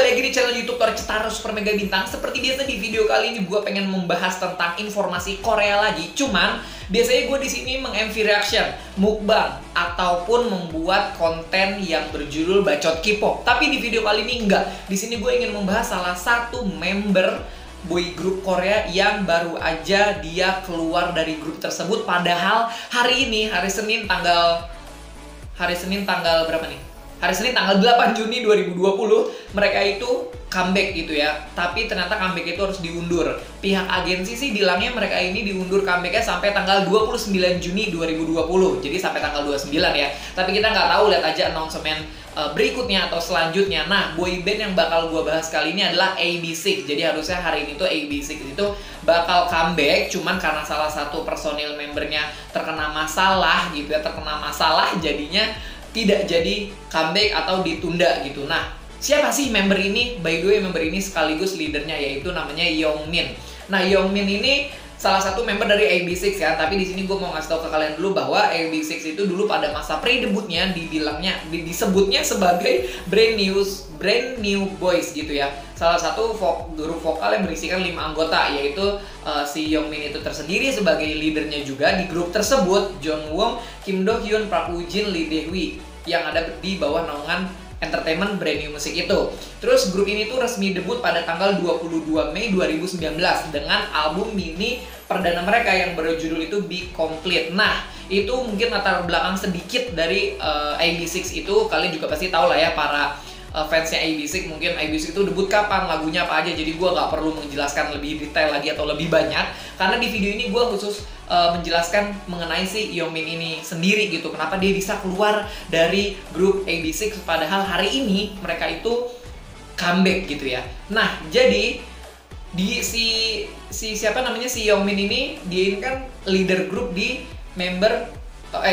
kembali lagi di channel YouTube Torcetaro Super Mega Bintang. Seperti biasa di video kali ini gue pengen membahas tentang informasi Korea lagi. Cuman biasanya gue di sini meng-MV reaction, mukbang, ataupun membuat konten yang berjudul bacot K-pop. Tapi di video kali ini enggak. Di sini gue ingin membahas salah satu member boy group Korea yang baru aja dia keluar dari grup tersebut. Padahal hari ini, hari Senin tanggal berapa nih? Hari Senin tanggal 8 Juni 2020 mereka itu comeback gitu ya. Tapi ternyata comeback itu harus diundur. Pihak agensi sih bilangnya mereka ini diundur comebacknya sampai tanggal 29 Juni 2020. Jadi sampai tanggal 29 ya. Tapi kita nggak tahu, lihat aja announcement berikutnya atau selanjutnya. Nah, boyband yang bakal gue bahas kali ini adalah AB6. Jadi harusnya hari ini tuh AB6 itu bakal comeback, cuman karena salah satu personil membernya terkena masalah gitu ya, jadinya tidak jadi comeback atau ditunda gitu. Nah, siapa sih member ini? By the way, member ini sekaligus leadernya, yaitu namanya Youngmin. Nah, Youngmin ini salah satu member dari AB6 ya. Tapi di sini gue mau ngasih tahu ke kalian dulu bahwa AB6 itu dulu pada masa pre-debutnya disebutnya sebagai brand new boys gitu ya. Salah satu grup vokal yang berisikan 5 anggota, yaitu si Youngmin itu tersendiri sebagai leadernya juga di grup tersebut, Jongwon, Kim Do Hyun, Park Woo Jin, Lee Dae-wi, yang ada di bawah naungan entertainment brand new music itu. Terus grup ini tuh resmi debut pada tanggal 22 Mei 2019 dengan album mini perdana mereka yang berjudul itu Be Complete. Nah, itu mungkin latar belakang sedikit dari AB6 itu. Kalian juga pasti tahu lah ya, para fansnya AB6, mungkin AB6 itu debut kapan, lagunya apa aja. Jadi gue gak perlu menjelaskan lebih detail lagi atau lebih banyak, karena di video ini gue khusus menjelaskan mengenai si Youngmin ini sendiri gitu. Kenapa dia bisa keluar dari grup AB6 padahal hari ini mereka itu comeback gitu ya. Nah, jadi si Youngmin ini, dia ini kan leader grup di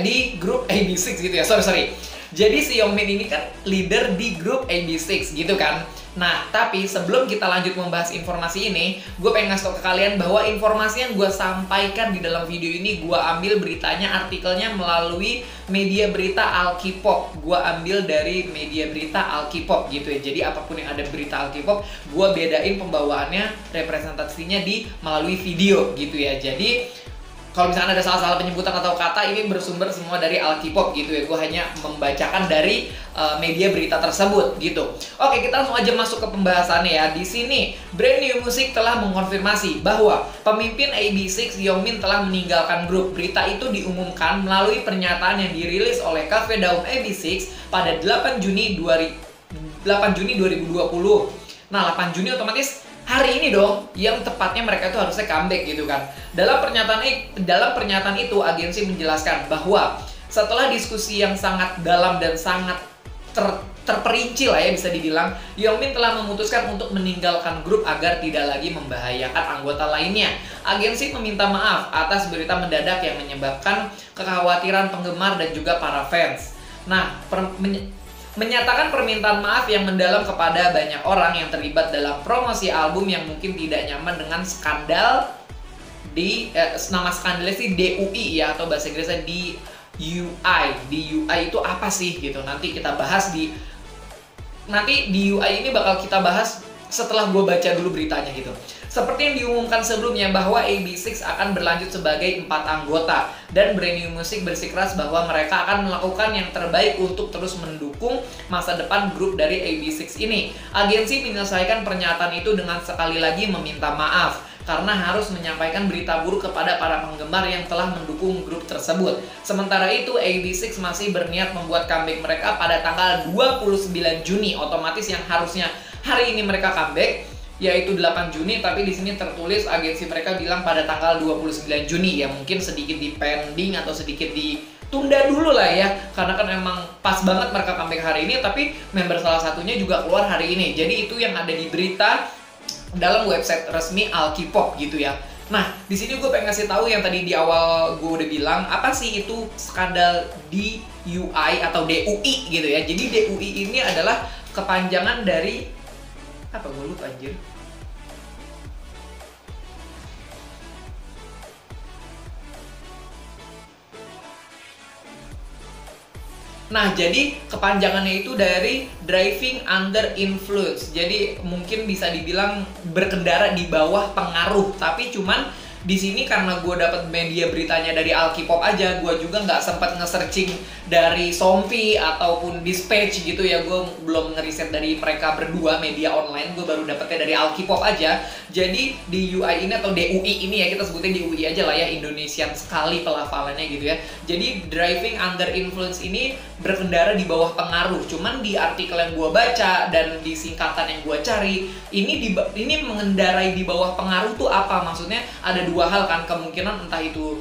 di grup AB6 gitu ya. Sorry. Jadi si Youngmin ini kan leader di grup AB6 gitu kan. Nah, tapi sebelum kita lanjut membahas informasi ini, gue pengen ngasih tau ke kalian bahwa informasi yang gue sampaikan di dalam video ini, gue ambil beritanya, artikelnya melalui media berita Al K-pop. Gue ambil dari media berita Al K-pop gitu ya. Jadi apapun yang ada berita Al K-pop, gue bedain pembawaannya, representasinya melalui video gitu ya. Jadi kalau misalnya ada salah-salah penyebutan atau kata, ini bersumber semua dari Al K-pop gitu ya. Gue hanya membacakan dari media berita tersebut gitu. Oke, kita langsung aja masuk ke pembahasannya ya. Di sini, Brand New Music telah mengonfirmasi bahwa pemimpin AB6 Youngmin telah meninggalkan grup. Berita itu diumumkan melalui pernyataan yang dirilis oleh Cafe Daum AB6 pada 8 Juni 2020. Nah, 8 Juni otomatis hari ini dong, yang tepatnya mereka itu harusnya comeback gitu kan. Dalam pernyataan itu, agensi menjelaskan bahwa setelah diskusi yang sangat dalam dan sangat terperinci lah ya, bisa dibilang, Youngmin telah memutuskan untuk meninggalkan grup agar tidak lagi membahayakan anggota lainnya. Agensi meminta maaf atas berita mendadak yang menyebabkan kekhawatiran penggemar dan juga para fans. Nah, menyatakan permintaan maaf yang mendalam kepada banyak orang yang terlibat dalam promosi album yang mungkin tidak nyaman dengan skandal nama skandalnya sih DUI ya, atau bahasa Inggrisnya DUI. DUI itu apa sih gitu? Nanti kita bahas di DUI ini bakal kita bahas setelah gue baca dulu beritanya gitu. Seperti yang diumumkan sebelumnya bahwa AB6 akan berlanjut sebagai 4 anggota, dan Brand New Music bersikeras bahwa mereka akan melakukan yang terbaik untuk terus mendukung masa depan grup dari AB6 ini. Agensi menyelesaikan pernyataan itu dengan sekali lagi meminta maaf karena harus menyampaikan berita buruk kepada para penggemar yang telah mendukung grup tersebut. Sementara itu, AB6 masih berniat membuat comeback mereka pada tanggal 29 Juni. Otomatis yang harusnya hari ini mereka comeback, yaitu 8 Juni, tapi di sini tertulis agensi mereka bilang pada tanggal 29 Juni. Ya mungkin sedikit dipending atau sedikit ditunda dulu lah ya, karena kan emang pas banget mereka comeback hari ini, tapi member salah satunya juga keluar hari ini. Jadi itu yang ada di berita dalam website resmi Al K-pop gitu ya. Nah, di sini gue pengen ngasih tahu yang tadi di awal gue udah bilang, apa sih itu skandal DUI atau DUI gitu ya. Jadi DUI ini adalah kepanjangan dari apa, gue lupa anjir. Nah, jadi kepanjangannya itu dari driving under influence. Jadi mungkin bisa dibilang berkendara di bawah pengaruh. Tapi cuman di sini karena gue dapat media beritanya dari Alkipop aja, gue juga nggak sempat nge-searching dari Sompi ataupun Dispatch gitu ya. Gue belum ngeriset dari mereka berdua media online, gue baru dapetnya dari Alkipop aja. Jadi di UI ini atau DUI ini ya, kita sebutnya DUI aja lah ya, Indonesian sekali pelafalannya gitu ya. Jadi driving under influence ini berkendara di bawah pengaruh. Cuman di artikel yang gue baca dan di singkatan yang gue cari, ini mengendarai di bawah pengaruh tuh apa? Maksudnya ada dua hal kan, kemungkinan entah itu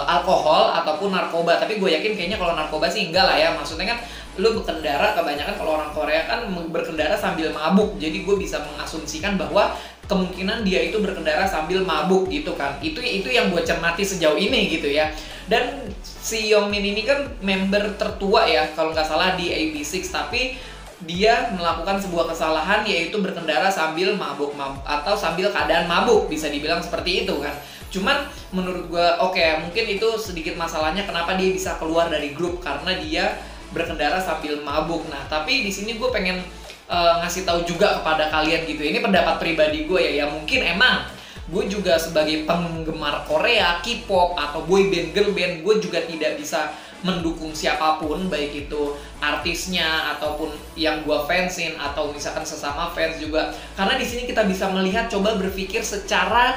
alkohol ataupun narkoba. Tapi gue yakin kayaknya kalau narkoba sih enggak lah ya. Maksudnya kan lu berkendara, kebanyakan kalau orang Korea kan berkendara sambil mabuk. Jadi gue bisa mengasumsikan bahwa kemungkinan dia itu berkendara sambil mabuk gitu kan. Itu yang gue cermati sejauh ini gitu ya. Dan si Yongmin ini kan member tertua ya kalau nggak salah di AB6, tapi dia melakukan sebuah kesalahan yaitu berkendara sambil mabuk atau sambil keadaan mabuk, bisa dibilang seperti itu kan. Cuman menurut gue oke, mungkin itu sedikit masalahnya kenapa dia bisa keluar dari grup, karena dia berkendara sambil mabuk. Nah, tapi di sini gue pengen ngasih tahu juga kepada kalian gitu. Ini pendapat pribadi gue ya. Ya mungkin emang gue juga sebagai penggemar Korea, K-pop atau boy band, girl band, gue juga tidak bisa mendukung siapapun, baik itu artisnya ataupun yang gue fansin atau misalkan sesama fans juga. Karena di sini kita bisa melihat, coba berpikir secara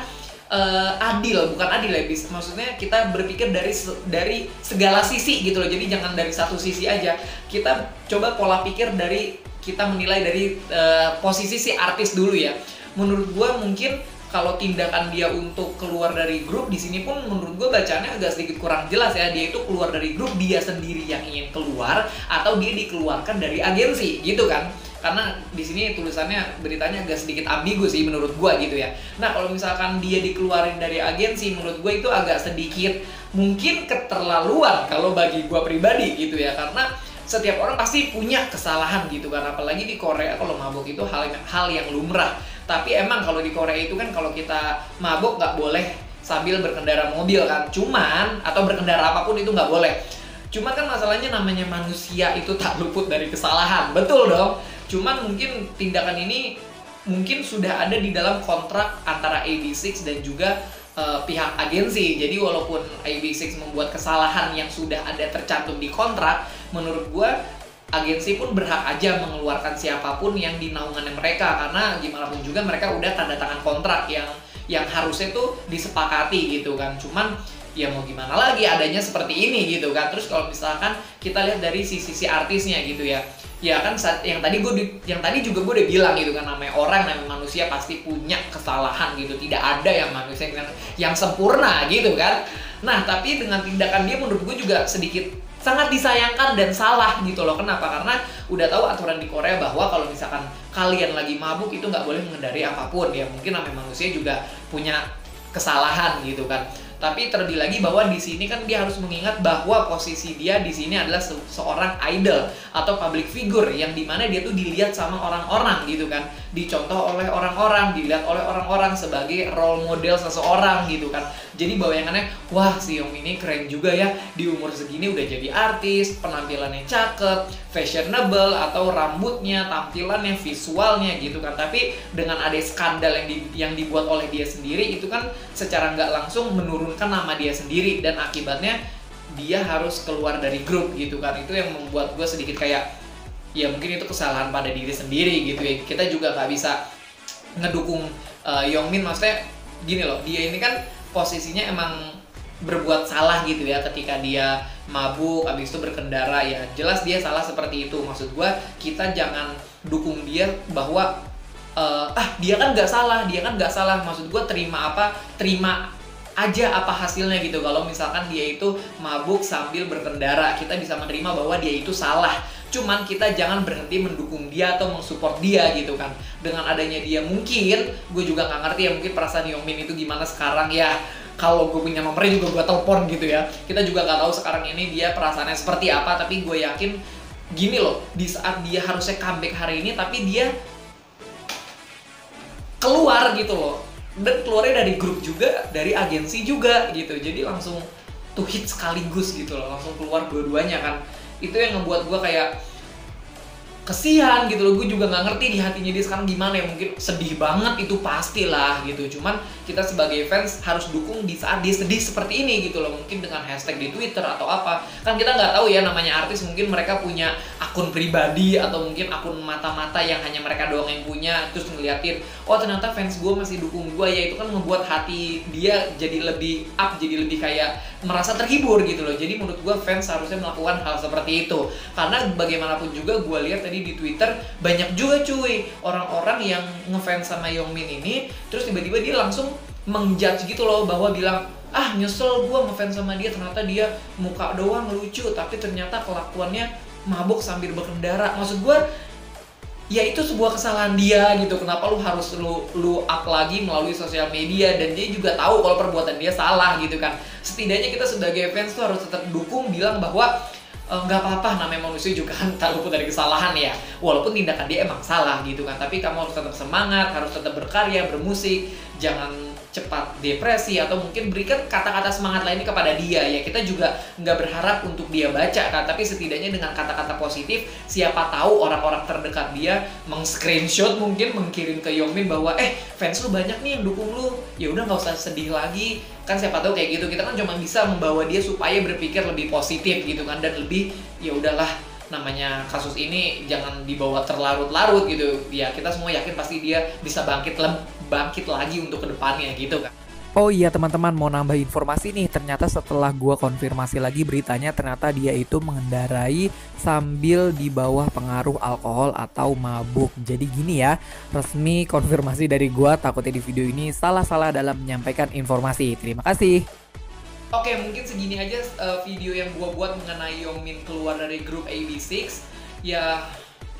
adil, bukan adil ya, maksudnya kita berpikir dari segala sisi gitu loh. Jadi jangan dari satu sisi aja. Kita coba pola pikir dari, kita menilai dari posisi si artis dulu ya. Menurut gue mungkin kalau tindakan dia untuk keluar dari grup di sini pun menurut gue bacaannya agak sedikit kurang jelas ya. Dia itu keluar dari grup, dia sendiri yang ingin keluar atau dia dikeluarkan dari agensi gitu kan. Karena di sini tulisannya, beritanya agak sedikit ambigu sih menurut gue gitu ya. Nah, kalau misalkan dia dikeluarin dari agensi, menurut gue itu agak sedikit mungkin keterlaluan kalau bagi gue pribadi gitu ya. Karena setiap orang pasti punya kesalahan gitu kan, apalagi di Korea kalau mabuk itu hal yang lumrah. Tapi emang kalau di Korea itu kan kalau kita mabuk nggak boleh sambil berkendara mobil kan, cuman atau berkendara apapun itu nggak boleh. Cuma kan masalahnya namanya manusia itu tak luput dari kesalahan, betul dong. Cuman mungkin tindakan ini mungkin sudah ada di dalam kontrak antara AB6 dan juga pihak agensi. Jadi walaupun AB6 membuat kesalahan yang sudah ada tercantum di kontrak, menurut gue agensi pun berhak aja mengeluarkan siapapun yang di naungannya mereka, karena gimana pun juga mereka udah tanda tangan kontrak yang harusnya tuh disepakati gitu kan. Cuman ya mau gimana lagi, adanya seperti ini gitu kan. Terus kalau misalkan kita lihat dari sisi artisnya gitu ya, ya kan yang tadi juga gue udah bilang gitu kan, namanya orang, namanya manusia pasti punya kesalahan gitu. Tidak ada yang manusia yang sempurna gitu kan. Nah, tapi dengan tindakan dia menurut gue juga sedikit sangat disayangkan dan salah gitu loh. Kenapa? Karena udah tahu aturan di Korea bahwa kalau misalkan kalian lagi mabuk itu nggak boleh mengendarai apapun ya. Mungkin namanya manusia juga punya kesalahan gitu kan. Tapi terlebih lagi bahwa di sini kan dia harus mengingat bahwa posisi dia di sini adalah seorang idol atau public figure yang dimana dia tuh dilihat sama orang-orang gitu kan, dicontoh oleh orang-orang, dilihat oleh orang-orang sebagai role model seseorang gitu kan. Jadi bayangannya, wah si Yong ini keren juga ya, di umur segini udah jadi artis, penampilannya cakep, fashionable, atau rambutnya, tampilannya, visualnya gitu kan. Tapi dengan ada skandal yang dibuat oleh dia sendiri, itu kan secara nggak langsung menurunkan nama dia sendiri, dan akibatnya dia harus keluar dari grup gitu kan. Itu yang membuat gue sedikit kayak, ya mungkin itu kesalahan pada diri sendiri gitu ya. Kita juga nggak bisa ngedukung Yongmin, maksudnya gini loh, dia ini kan posisinya emang berbuat salah gitu ya, ketika dia mabuk habis itu berkendara, ya jelas dia salah seperti itu. Maksud gue, kita jangan dukung dia bahwa dia kan nggak salah, maksud gue terima aja apa hasilnya gitu. Kalau misalkan dia itu mabuk sambil berkendara, kita bisa menerima bahwa dia itu salah, cuman kita jangan berhenti mendukung dia atau mensupport dia gitu kan. Dengan adanya dia, mungkin gue juga nggak ngerti ya, mungkin perasaan Yongmin itu gimana sekarang ya. Kalau gue punya nomornya juga gue telepon gitu ya. Kita juga nggak tahu sekarang ini dia perasaannya seperti apa, tapi gue yakin gini loh, di saat dia harusnya comeback hari ini, tapi dia keluar gitu loh, dan keluarnya dari grup juga, dari agensi juga gitu. Jadi langsung tuh hit sekaligus gitu loh, langsung keluar dua-duanya kan. Itu yang ngebuat gue kayak kesian gitu loh. Gue juga nggak ngerti di hatinya dia sekarang gimana ya, mungkin sedih banget itu pastilah gitu. Cuman kita sebagai fans harus dukung di saat dia sedih seperti ini gitu loh, mungkin dengan hashtag di Twitter atau apa. Kan kita nggak tahu ya, namanya artis, mungkin mereka punya akun pribadi atau mungkin akun mata-mata yang hanya mereka doang yang punya, terus ngeliatin oh ternyata fans gue masih dukung gue ya. Itu kan membuat hati dia jadi lebih up, jadi lebih kayak merasa terhibur gitu loh. Jadi menurut gue fans harusnya melakukan hal seperti itu, karena bagaimanapun juga gue lihat tadi di Twitter banyak juga cuy orang-orang yang ngefans sama Youngmin ini, terus tiba-tiba dia langsung mengjudge gitu loh, bahwa bilang ah nyesel gue ngefans sama dia, ternyata dia muka doang lucu tapi ternyata kelakuannya mabuk sambil berkendara. Maksud gue ya itu sebuah kesalahan dia gitu, kenapa lu harus lu up lagi melalui sosial media, dan dia juga tahu kalau perbuatan dia salah gitu kan. Setidaknya kita sebagai fans tuh harus tetap dukung, bilang bahwa nggak apa-apa, namanya manusia juga kan tak luput dari kesalahan ya, walaupun tindakan dia emang salah gitu kan. Tapi kamu harus tetap semangat, harus tetap berkarya, bermusik, jangan cepat depresi, atau mungkin berikan kata-kata semangat lainnya kepada dia ya. Kita juga nggak berharap untuk dia baca kan, tapi setidaknya dengan kata-kata positif, siapa tahu orang-orang terdekat dia meng-screenshot, mungkin mengkirim ke Youngmin bahwa fans lu banyak nih yang dukung lu, ya udah nggak usah sedih lagi kan. Siapa tahu kayak gitu, kita kan cuma bisa membawa dia supaya berpikir lebih positif gitu kan, dan lebih ya udahlah, namanya kasus ini jangan dibawa terlarut-larut gitu ya. Kita semua yakin pasti dia bisa bangkit lagi untuk kedepannya gitu kan. Oh iya teman-teman, mau nambah informasi nih, ternyata setelah gua konfirmasi lagi beritanya, ternyata dia itu mengendarai sambil di bawah pengaruh alkohol atau mabuk. Jadi gini ya, resmi konfirmasi dari gua, takutnya di video ini salah-salah dalam menyampaikan informasi. Terima kasih. Oke, mungkin segini aja video yang gua buat mengenai Youngmin keluar dari grup AB6. Ya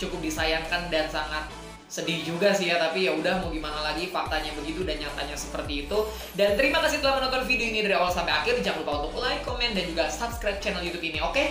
cukup disayangkan dan sangat sedih juga sih ya, tapi ya udah mau gimana lagi, faktanya begitu dan nyatanya seperti itu. Dan terima kasih telah menonton video ini dari awal sampai akhir. Jangan lupa untuk like, komen, dan juga subscribe channel YouTube ini, oke?